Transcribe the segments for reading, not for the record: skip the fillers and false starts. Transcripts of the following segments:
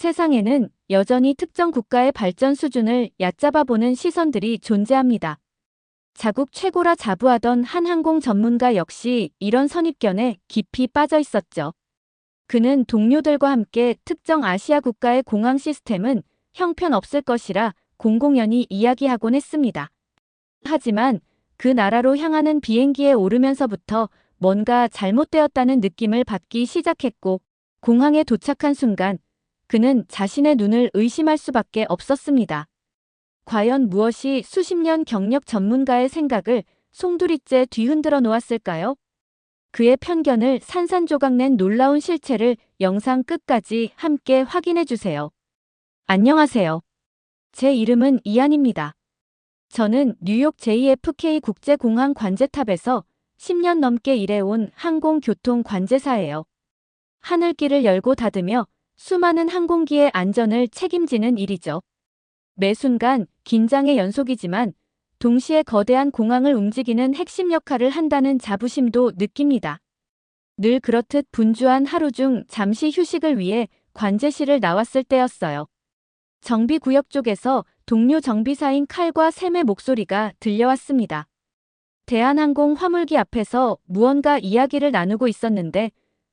세상에는 여전히 특정 국가의 발전 수준을 얕잡아보는 시선들이 존재합니다. 자국 최고라 자부하던 한 항공 전문가 역시 이런 선입견에 깊이 빠져 있었죠. 그는 동료들과 함께 특정 아시아 국가의 공항 시스템은 형편없을 것이라 공공연히 이야기하곤 했습니다. 하지만 그 나라로 향하는 비행기에 오르면서부터 뭔가 잘못되었다는 느낌을 받기 시작했고, 공항에 도착한 순간 그는 자신의 눈을 의심할 수밖에 없었습니다. 과연 무엇이 수십 년 경력 전문가의 생각을 송두리째 뒤흔들어 놓았을까요? 그의 편견을 산산조각낸 놀라운 실체를 영상 끝까지 함께 확인해 주세요. 안녕하세요. 제 이름은 이한입니다. 저는 뉴욕 JFK 국제공항 관제탑에서 10년 넘게 일해온 항공교통 관제사예요. 하늘길을 열고 닫으며 수많은 항공기의 안전을 책임지는 일이죠. 매 순간 긴장의 연속이지만 동시에 거대한 공항을 움직이는 핵심 역할을 한다는 자부심도 느낍니다. 늘 그렇듯 분주한 하루 중 잠시 휴식을 위해 관제실을 나왔을 때였어요. 정비구역 쪽에서 동료 정비사인 칼과 샘의 목소리가 들려왔습니다. 대한항공 화물기 앞에서 무언가 이야기를 나누고 있었는데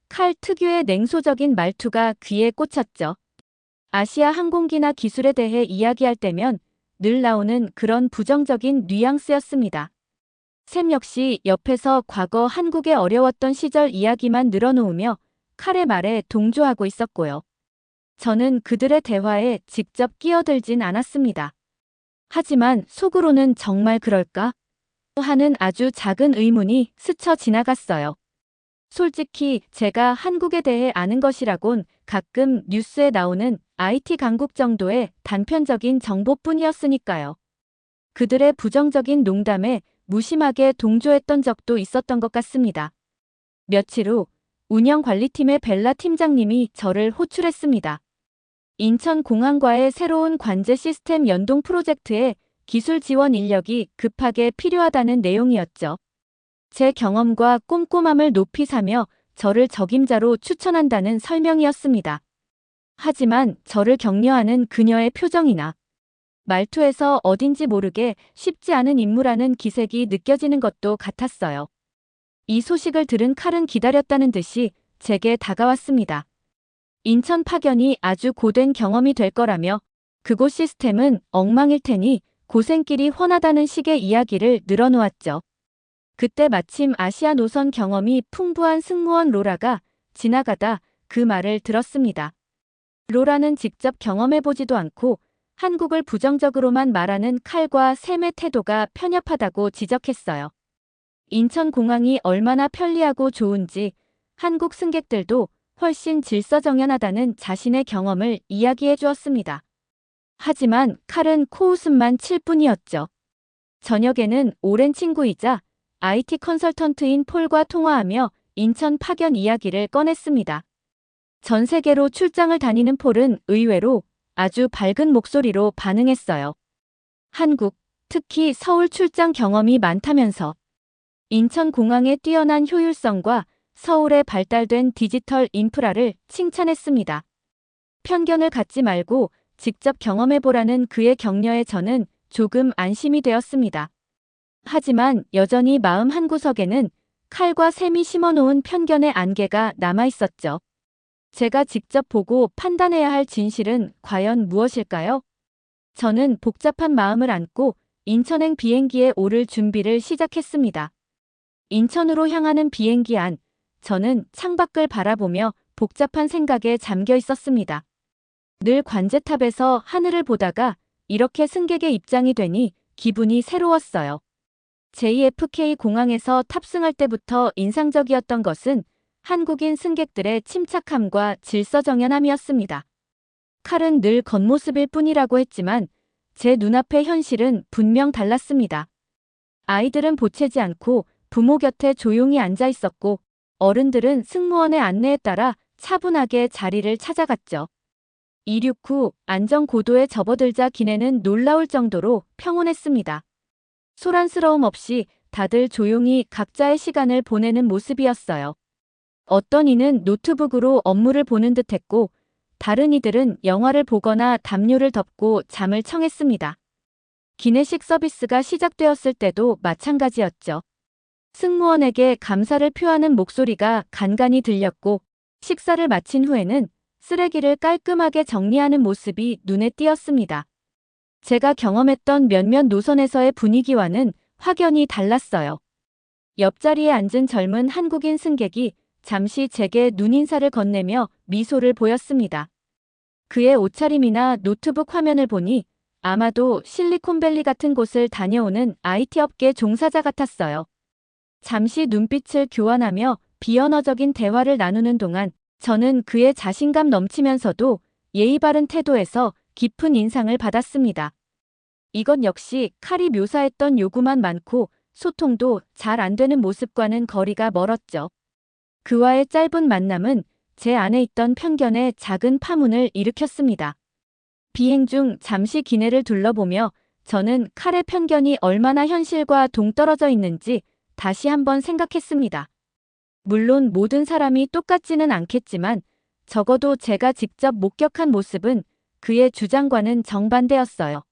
칼 특유의 냉소적인 말투가 귀에 꽂혔죠. 아시아 항공기나 기술에 대해 이야기할 때면 늘 나오는 그런 부정적인 뉘앙스였습니다. 샘 역시 옆에서 과거 한국의 어려웠던 시절 이야기만 늘어놓으며 칼의 말에 동조하고 있었고요. 저는 그들의 대화에 직접 끼어들진 않았습니다. 하지만 속으로는 정말 그럴까? 하는 아주 작은 의문이 스쳐 지나갔어요. 솔직히 제가 한국에 대해 아는 것이라곤 가끔 뉴스에 나오는 IT 강국 정도의 단편적인 정보뿐이었으니까요. 그들의 부정적인 농담에 무심하게 동조했던 적도 있었던 것 같습니다. 며칠 후 운영관리팀의 벨라 팀장님이 저를 호출했습니다. 인천공항과의 새로운 관제 시스템 연동 프로젝트에 기술 지원 인력이 급하게 필요하다는 내용이었죠. 제 경험과 꼼꼼함을 높이 사며 저를 적임자로 추천한다는 설명이었습니다. 하지만 저를 격려하는 그녀의 표정이나 말투에서 어딘지 모르게 쉽지 않은 임무라는 기색이 느껴지는 것도 같았어요. 이 소식을 들은 칼은 기다렸다는 듯이 제게 다가왔습니다. 인천 파견이 아주 고된 경험이 될 거라며 그곳 시스템은 엉망일 테니 고생길이 훤하다는 식의 이야기를 늘어놓았죠. 그때 마침 아시아 노선 경험이 풍부한 승무원 로라가 지나가다 그 말을 들었습니다. 로라는 직접 경험해보지도 않고 한국을 부정적으로만 말하는 칼과 샘의 태도가 편협하다고 지적했어요. 인천공항이 얼마나 편리하고 좋은지 한국 승객들도 훨씬 질서정연하다는 자신의 경험을 이야기해 주었습니다. 하지만 칼은 코웃음만 칠 뿐이었죠. 저녁에는 오랜 친구이자 IT 컨설턴트인 폴과 통화하며 인천 파견 이야기를 꺼냈습니다. 전 세계로 출장을 다니는 폴은 의외로 아주 밝은 목소리로 반응했어요. 한국, 특히 서울 출장 경험이 많다면서 인천공항의 뛰어난 효율성과 서울에 발달된 디지털 인프라를 칭찬했습니다. 편견을 갖지 말고 직접 경험해보라는 그의 격려에 저는 조금 안심이 되었습니다. 하지만 여전히 마음 한구석에는 칼과 샘이 심어놓은 편견의 안개가 남아있었죠. 제가 직접 보고 판단해야 할 진실은 과연 무엇일까요? 저는 복잡한 마음을 안고 인천행 비행기에 오를 준비를 시작했습니다. 인천으로 향하는 비행기 안, 저는 창밖을 바라보며 복잡한 생각에 잠겨 있었습니다. 늘 관제탑에서 하늘을 보다가 이렇게 승객의 입장이 되니 기분이 새로웠어요. JFK 공항에서 탑승할 때부터 인상적이었던 것은 한국인 승객들의 침착함과 질서정연함이었습니다. 칼은 늘 겉모습일 뿐이라고 했지만 제 눈앞의 현실은 분명 달랐습니다. 아이들은 보채지 않고 부모 곁에 조용히 앉아 있었고 어른들은 승무원의 안내에 따라 차분하게 자리를 찾아갔죠. 이륙 후 안전고도에 접어들자 기내는 놀라울 정도로 평온했습니다. 소란스러움 없이 다들 조용히 각자의 시간을 보내는 모습이었어요. 어떤 이는 노트북으로 업무를 보는 듯했고 다른 이들은 영화를 보거나 담요를 덮고 잠을 청했습니다. 기내식 서비스가 시작되었을 때도 마찬가지였죠. 승무원에게 감사를 표하는 목소리가 간간히 들렸고 식사를 마친 후에는 쓰레기를 깔끔하게 정리하는 모습이 눈에 띄었습니다. 제가 경험했던 몇몇 노선에서의 분위기와는 확연히 달랐어요. 옆자리에 앉은 젊은 한국인 승객이 잠시 제게 눈인사를 건네며 미소를 보였습니다. 그의 옷차림이나 노트북 화면을 보니 아마도 실리콘밸리 같은 곳을 다녀오는 IT 업계 종사자 같았어요. 잠시 눈빛을 교환하며 비언어적인 대화를 나누는 동안 저는 그의 자신감 넘치면서도 예의 바른 태도에서 깊은 인상을 받았습니다. 이건 역시 칼이 묘사했던 요구만 많고 소통도 잘 안 되는 모습과는 거리가 멀었죠. 그와의 짧은 만남은 제 안에 있던 편견에 작은 파문을 일으켰습니다. 비행 중 잠시 기내를 둘러보며 저는 칼의 편견이 얼마나 현실과 동떨어져 있는지 다시 한번 생각했습니다. 물론 모든 사람이 똑같지는 않겠지만 적어도 제가 직접 목격한 모습은 그의 주장과는 정반대였어요.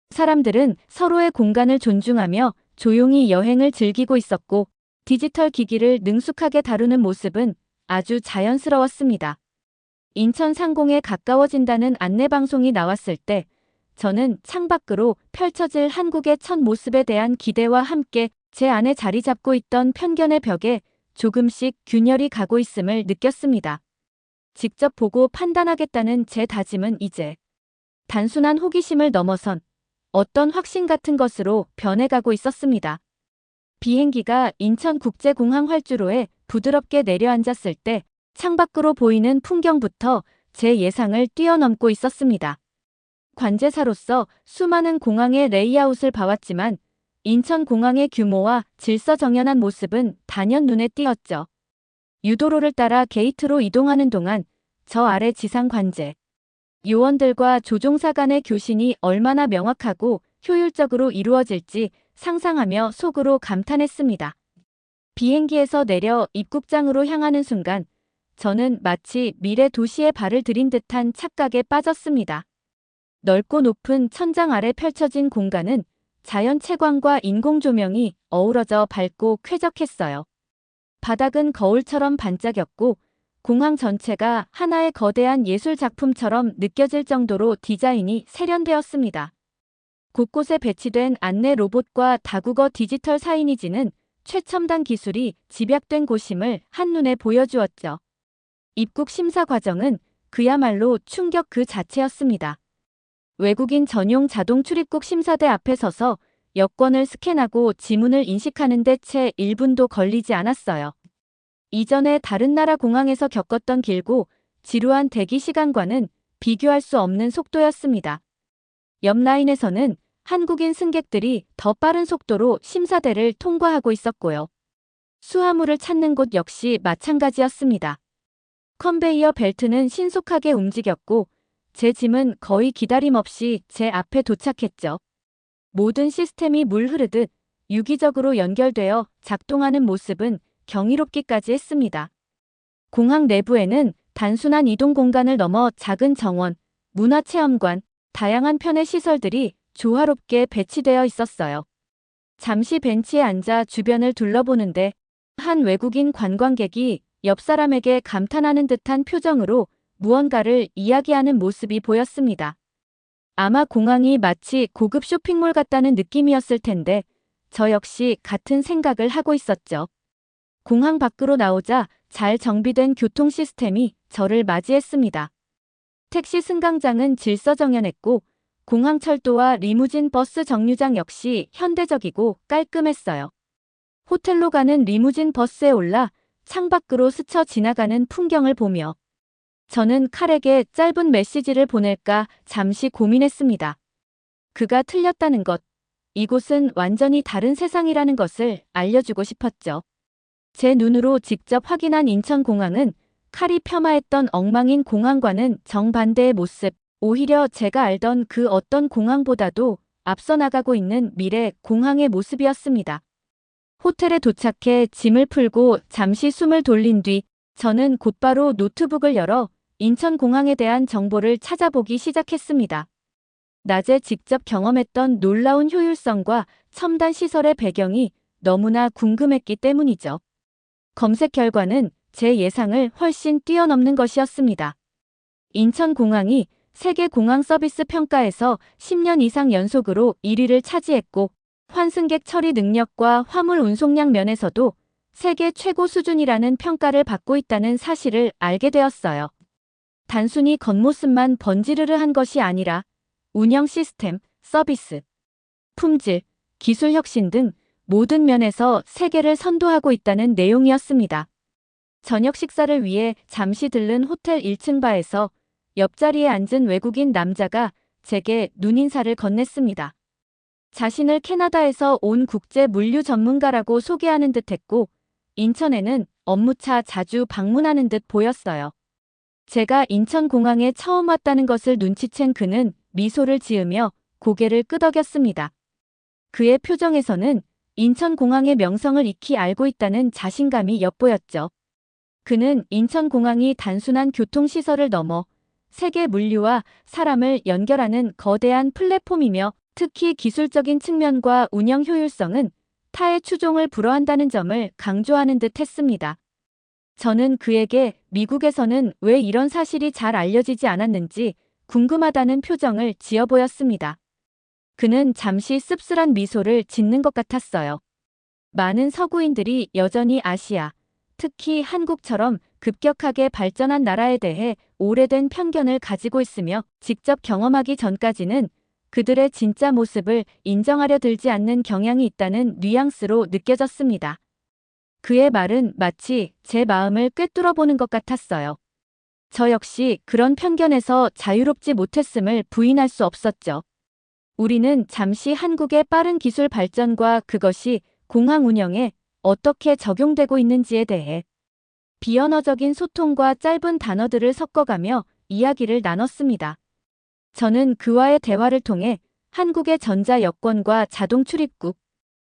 사람들은 서로의 공간을 존중하며 조용히 여행을 즐기고 있었고 디지털 기기를 능숙하게 다루는 모습은 아주 자연스러웠습니다. 인천 상공에 가까워진다는 안내방송이 나왔을 때 저는 창밖으로 펼쳐질 한국의 첫 모습에 대한 기대와 함께 제 안에 자리 잡고 있던 편견의 벽에 조금씩 균열이 가고 있음을 느꼈습니다. 직접 보고 판단하겠다는 제 다짐은 이제 단순한 호기심을 넘어선 어떤 확신 같은 것으로 변해가고 있었습니다. 비행기가 인천국제공항 활주로에 부드럽게 내려앉았을 때 창밖으로 보이는 풍경부터 제 예상을 뛰어넘고 있었습니다. 관제사로서 수많은 공항의 레이아웃을 봐왔지만 인천공항의 규모와 질서정연한 모습은 단연 눈에 띄었죠. 유도로를 따라 게이트로 이동하는 동안 저 아래 지상 관제 요원들과 조종사 간의 교신이 얼마나 명확하고 효율적으로 이루어질지 상상하며 속으로 감탄했습니다. 비행기에서 내려 입국장으로 향하는 순간 저는 마치 미래 도시에 발을 들인 듯한 착각에 빠졌습니다. 넓고 높은 천장 아래 펼쳐진 공간은 자연 채광과 인공 조명이 어우러져 밝고 쾌적했어요. 바닥은 거울처럼 반짝였고 공항 전체가 하나의 거대한 예술 작품처럼 느껴질 정도로 디자인이 세련되었습니다. 곳곳에 배치된 안내 로봇과 다국어 디지털 사이니지는 최첨단 기술이 집약된 곳임을 한눈에 보여주었죠. 입국 심사 과정은 그야말로 충격 그 자체였습니다. 외국인 전용 자동 출입국 심사대 앞에 서서 여권을 스캔하고 지문을 인식하는 데 채 1분도 걸리지 않았어요. 이전에 다른 나라 공항에서 겪었던 길고 지루한 대기 시간과는 비교할 수 없는 속도였습니다. 옆 라인에서는 한국인 승객들이 더 빠른 속도로 심사대를 통과하고 있었고요. 수화물을 찾는 곳 역시 마찬가지였습니다. 컨베이어 벨트는 신속하게 움직였고 제 짐은 거의 기다림 없이 제 앞에 도착했죠. 모든 시스템이 물 흐르듯 유기적으로 연결되어 작동하는 모습은 경이롭기까지 했습니다. 공항 내부에는 단순한 이동 공간을 넘어 작은 정원, 문화체험관, 다양한 편의 시설들이 조화롭게 배치되어 있었어요. 잠시 벤치에 앉아 주변을 둘러보는데 한 외국인 관광객이 옆 사람에게 감탄하는 듯한 표정으로 무언가를 이야기하는 모습이 보였습니다. 아마 공항이 마치 고급 쇼핑몰 같다는 느낌이었을 텐데 저 역시 같은 생각을 하고 있었죠. 공항 밖으로 나오자 잘 정비된 교통 시스템이 저를 맞이했습니다. 택시 승강장은 질서정연했고 공항 철도와 리무진 버스 정류장 역시 현대적이고 깔끔했어요. 호텔로 가는 리무진 버스에 올라 창밖으로 스쳐 지나가는 풍경을 보며 저는 칼에게 짧은 메시지를 보낼까 잠시 고민했습니다. 그가 틀렸다는 것, 이곳은 완전히 다른 세상이라는 것을 알려주고 싶었죠. 제 눈으로 직접 확인한 인천공항은 칼이 폄하했던 엉망인 공항과는 정반대의 모습, 오히려 제가 알던 그 어떤 공항보다도 앞서 나가고 있는 미래 공항의 모습이었습니다. 호텔에 도착해 짐을 풀고 잠시 숨을 돌린 뒤 저는 곧바로 노트북을 열어 인천공항에 대한 정보를 찾아보기 시작했습니다. 낮에 직접 경험했던 놀라운 효율성과 첨단 시설의 배경이 너무나 궁금했기 때문이죠. 검색 결과는 제 예상을 훨씬 뛰어넘는 것이었습니다. 인천공항이 세계 공항 서비스 평가에서 10년 이상 연속으로 1위를 차지했고, 환승객 처리 능력과 화물 운송량 면에서도 세계 최고 수준이라는 평가를 받고 있다는 사실을 알게 되었어요. 단순히 겉모습만 번지르르한 것이 아니라 운영 시스템, 서비스, 품질, 기술 혁신 등 모든 면에서 세계를 선도하고 있다는 내용이었습니다. 저녁 식사를 위해 잠시 들른 호텔 1층 바에서 옆자리에 앉은 외국인 남자가 제게 눈인사를 건넸습니다. 자신을 캐나다에서 온 국제 물류 전문가라고 소개하는 듯 했고, 인천에는 업무차 자주 방문하는 듯 보였어요. 제가 인천공항에 처음 왔다는 것을 눈치챈 그는 미소를 지으며 고개를 끄덕였습니다. 그의 표정에서는 인천공항의 명성을 익히 알고 있다는 자신감이 엿보였죠. 그는 인천공항이 단순한 교통시설을 넘어 세계 물류와 사람을 연결하는 거대한 플랫폼이며, 특히 기술적인 측면과 운영 효율성은 타의 추종을 불허한다는 점을 강조하는 듯 했습니다. 저는 그에게 미국에서는 왜 이런 사실이 잘 알려지지 않았는지 궁금하다는 표정을 지어 보였습니다. 그는 잠시 씁쓸한 미소를 짓는 것 같았어요. 많은 서구인들이 여전히 아시아, 특히 한국처럼 급격하게 발전한 나라에 대해 오래된 편견을 가지고 있으며, 직접 경험하기 전까지는 그들의 진짜 모습을 인정하려 들지 않는 경향이 있다는 뉘앙스로 느껴졌습니다. 그의 말은 마치 제 마음을 꿰뚫어 보는 것 같았어요. 저 역시 그런 편견에서 자유롭지 못했음을 부인할 수 없었죠. 우리는 잠시 한국의 빠른 기술 발전과 그것이 공항 운영에 어떻게 적용되고 있는지에 대해 비언어적인 소통과 짧은 단어들을 섞어가며 이야기를 나눴습니다. 저는 그와의 대화를 통해 한국의 전자 여권과 자동 출입국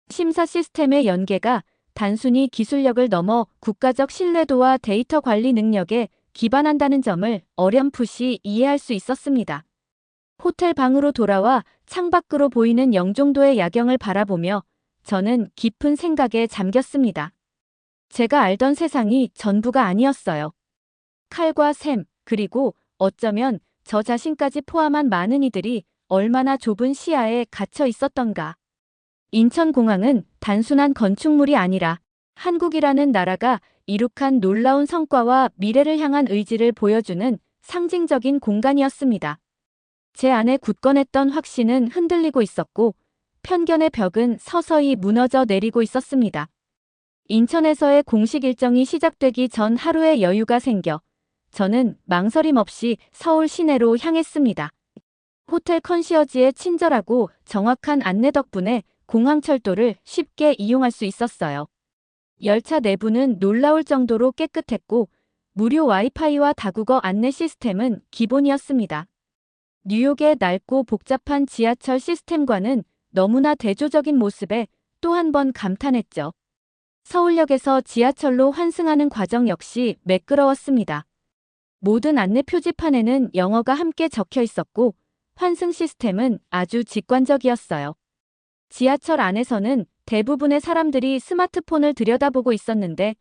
심사 시스템의 연계가 단순히 기술력을 넘어 국가적 신뢰도와 데이터 관리 능력에 기반한다는 점을 어렴풋이 이해할 수 있었습니다. 호텔 방으로 돌아와 창밖으로 보이는 영종도의 야경을 바라보며 저는 깊은 생각에 잠겼습니다. 제가 알던 세상이 전부가 아니었어요. 칼과 샘, 그리고 어쩌면 저 자신까지 포함한 많은 이들이 얼마나 좁은 시야에 갇혀 있었던가. 인천공항은 단순한 건축물이 아니라 한국이라는 나라가 이룩한 놀라운 성과와 미래를 향한 의지를 보여주는 상징적인 공간이었습니다. 제 안에 굳건했던 확신은 흔들리고 있었고, 편견의 벽은 서서히 무너져 내리고 있었습니다. 인천에서의 공식 일정이 시작되기 전 하루의 여유가 생겨 저는 망설임 없이 서울 시내로 향했습니다. 호텔 컨시어지의 친절하고 정확한 안내 덕분에 공항철도를 쉽게 이용할 수 있었어요. 열차 내부는 놀라울 정도로 깨끗했고, 무료 와이파이와 다국어 안내 시스템은 기본이었습니다. 뉴욕의 낡고 복잡한 지하철 시스템과는 너무나 대조적인 모습에 또 한 번 감탄했죠. 서울역에서 지하철로 환승하는 과정 역시 매끄러웠습니다. 모든 안내 표지판에는 영어가 함께 적혀 있었고, 환승 시스템은 아주 직관적이었어요. 지하철 안에서는 대부분의 사람들이 스마트폰을 들여다보고 있었는데,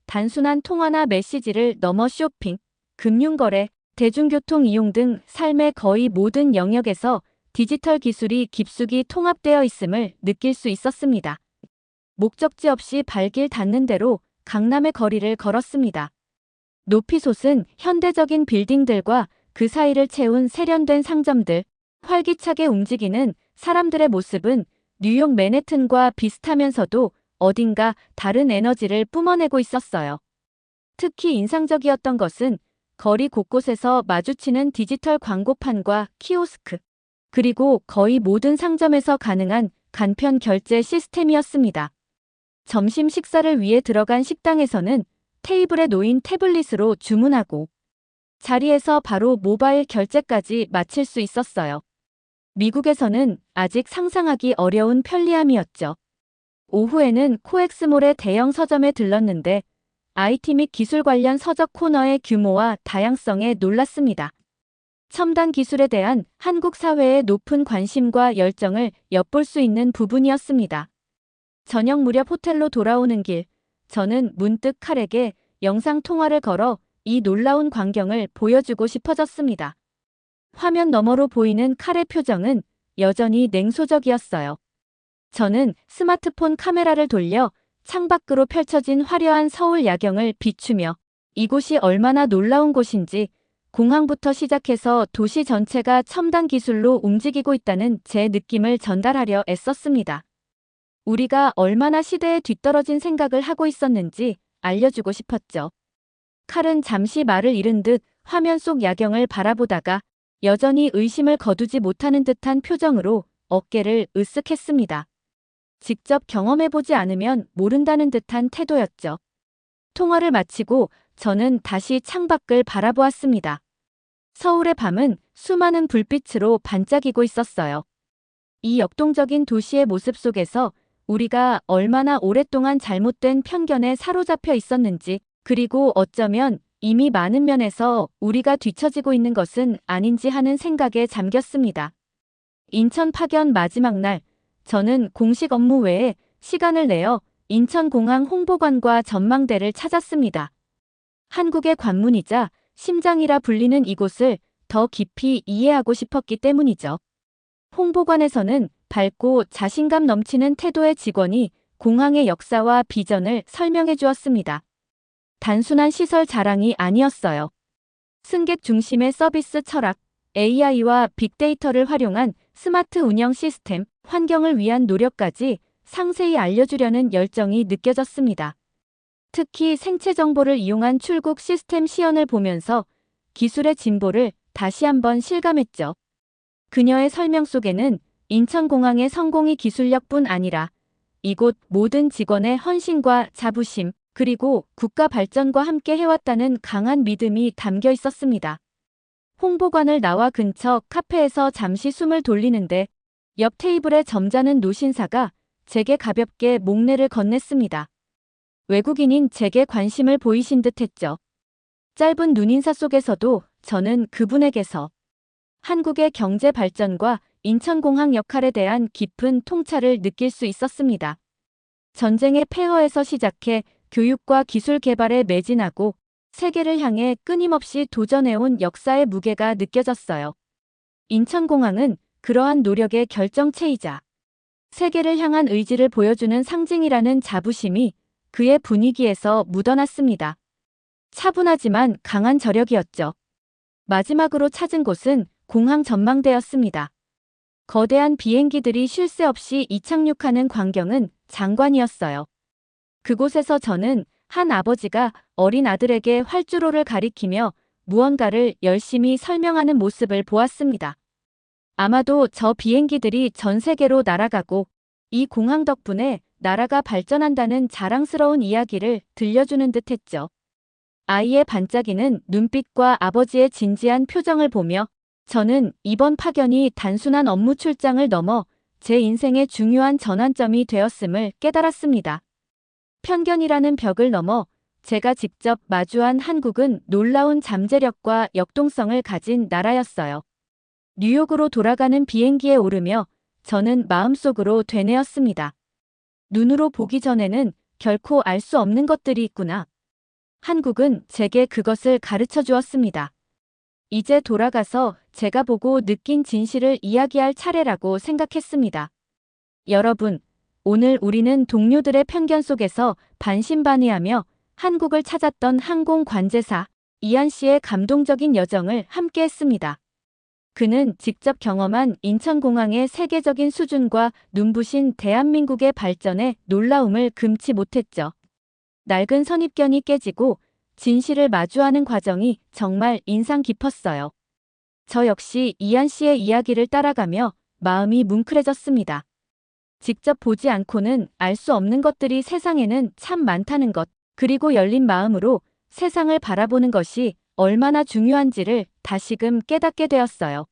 단순한 통화나 메시지를 넘어 쇼핑, 금융거래, 대중교통 이용 등 삶의 거의 모든 영역에서 디지털 기술이 깊숙이 통합되어 있음을 느낄 수 있었습니다. 목적지 없이 발길 닿는 대로 강남의 거리를 걸었습니다. 높이 솟은 현대적인 빌딩들과 그 사이를 채운 세련된 상점들, 활기차게 움직이는 사람들의 모습은 뉴욕 맨해튼과 비슷하면서도 어딘가 다른 에너지를 뿜어내고 있었어요. 특히 인상적이었던 것은 거리 곳곳에서 마주치는 디지털 광고판과 키오스크, 그리고 거의 모든 상점에서 가능한 간편 결제 시스템이었습니다. 점심 식사를 위해 들어간 식당에서는 테이블에 놓인 태블릿으로 주문하고 자리에서 바로 모바일 결제까지 마칠 수 있었어요. 미국에서는 아직 상상하기 어려운 편리함이었죠. 오후에는 코엑스몰의 대형 서점에 들렀는데 IT 및 기술 관련 서적 코너의 규모와 다양성에 놀랐습니다. 첨단 기술에 대한 한국 사회의 높은 관심과 열정을 엿볼 수 있는 부분이었습니다. 저녁 무렵 호텔로 돌아오는 길, 저는 문득 칼에게 영상 통화를 걸어 이 놀라운 광경을 보여주고 싶어졌습니다. 화면 너머로 보이는 칼의 표정은 여전히 냉소적이었어요. 저는 스마트폰 카메라를 돌려 창밖으로 펼쳐진 화려한 서울 야경을 비추며 이곳이 얼마나 놀라운 곳인지, 공항부터 시작해서 도시 전체가 첨단 기술로 움직이고 있다는 제 느낌을 전달하려 애썼습니다. 우리가 얼마나 시대에 뒤떨어진 생각을 하고 있었는지 알려주고 싶었죠. 칼은 잠시 말을 잃은 듯 화면 속 야경을 바라보다가 여전히 의심을 거두지 못하는 듯한 표정으로 어깨를 으쓱했습니다. 직접 경험해보지 않으면 모른다는 듯한 태도였죠. 통화를 마치고 저는 다시 창밖을 바라보았습니다. 서울의 밤은 수많은 불빛으로 반짝이고 있었어요. 이 역동적인 도시의 모습 속에서 우리가 얼마나 오랫동안 잘못된 편견에 사로잡혀 있었는지, 그리고 어쩌면 이미 많은 면에서 우리가 뒤처지고 있는 것은 아닌지 하는 생각에 잠겼습니다. 인천 파견 마지막 날, 저는 공식 업무 외에 시간을 내어 인천공항 홍보관과 전망대를 찾았습니다. 한국의 관문이자 심장이라 불리는 이곳을 더 깊이 이해하고 싶었기 때문이죠. 홍보관에서는 밝고 자신감 넘치는 태도의 직원이 공항의 역사와 비전을 설명해 주었습니다. 단순한 시설 자랑이 아니었어요. 승객 중심의 서비스 철학, AI와 빅데이터를 활용한 스마트 운영 시스템, 환경을 위한 노력까지 상세히 알려주려는 열정이 느껴졌습니다. 특히 생체 정보를 이용한 출국 시스템 시연을 보면서 기술의 진보를 다시 한번 실감했죠. 그녀의 설명 속에는 인천공항의 성공이 기술력뿐 아니라 이곳 모든 직원의 헌신과 자부심, 그리고 국가 발전과 함께 해왔다는 강한 믿음이 담겨 있었습니다. 홍보관을 나와 근처 카페에서 잠시 숨을 돌리는데 옆 테이블에 점잖은 노신사가 제게 가볍게 목례를 건넸습니다. 외국인인 제게 관심을 보이신 듯 했죠. 짧은 눈인사 속에서도 저는 그분에게서 한국의 경제 발전과 인천공항 역할에 대한 깊은 통찰을 느낄 수 있었습니다. 전쟁의 폐허에서 시작해 교육과 기술 개발에 매진하고 세계를 향해 끊임없이 도전해온 역사의 무게가 느껴졌어요. 인천공항은 그러한 노력의 결정체이자 세계를 향한 의지를 보여주는 상징이라는 자부심이 그의 분위기에서 묻어났습니다. 차분하지만 강한 저력이었죠. 마지막으로 찾은 곳은 공항 전망대였습니다. 거대한 비행기들이 쉴 새 없이 이착륙하는 광경은 장관이었어요. 그곳에서 저는 한 아버지가 어린 아들에게 활주로를 가리키며 무언가를 열심히 설명하는 모습을 보았습니다. 아마도 저 비행기들이 전 세계로 날아가고 이 공항 덕분에 나라가 발전한다는 자랑스러운 이야기를 들려주는 듯했죠. 아이의 반짝이는 눈빛과 아버지의 진지한 표정을 보며 저는 이번 파견이 단순한 업무 출장을 넘어 제 인생의 중요한 전환점이 되었음을 깨달았습니다. 편견이라는 벽을 넘어 제가 직접 마주한 한국은 놀라운 잠재력과 역동성을 가진 나라였어요. 뉴욕으로 돌아가는 비행기에 오르며 저는 마음속으로 되뇌었습니다. 눈으로 보기 전에는 결코 알 수 없는 것들이 있구나. 한국은 제게 그것을 가르쳐 주었습니다. 이제 돌아가서 제가 보고 느낀 진실을 이야기할 차례라고 생각했습니다. 여러분, 오늘 우리는 동료들의 편견 속에서 반신반의하며 한국을 찾았던 항공 관제사 이한 씨의 감동적인 여정을 함께 했습니다. 그는 직접 경험한 인천공항의 세계적인 수준과 눈부신 대한민국의 발전에 놀라움을 금치 못했죠. 낡은 선입견이 깨지고 진실을 마주하는 과정이 정말 인상 깊었어요. 저 역시 이한 씨의 이야기를 따라가며 마음이 뭉클해졌습니다. 직접 보지 않고는 알 수 없는 것들이 세상에는 참 많다는 것, 그리고 열린 마음으로 세상을 바라보는 것이 얼마나 중요한지를 다시금 깨닫게 되었어요.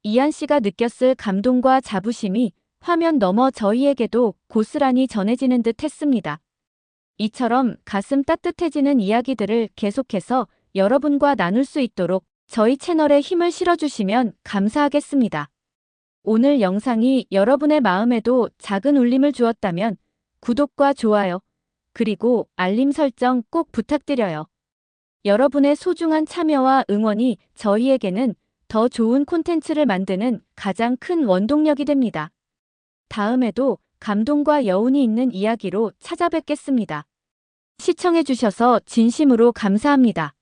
이한 씨가 느꼈을 감동과 자부심이 화면 너머 저희에게도 고스란히 전해지는 듯 했습니다. 이처럼 가슴 따뜻해지는 이야기들을 계속해서 여러분과 나눌 수 있도록 저희 채널에 힘을 실어주시면 감사하겠습니다. 오늘 영상이 여러분의 마음에도 작은 울림을 주었다면 구독과 좋아요, 그리고 알림 설정 꼭 부탁드려요. 여러분의 소중한 참여와 응원이 저희에게는 더 좋은 콘텐츠를 만드는 가장 큰 원동력이 됩니다. 다음에도 감동과 여운이 있는 이야기로 찾아뵙겠습니다. 시청해주셔서 진심으로 감사합니다.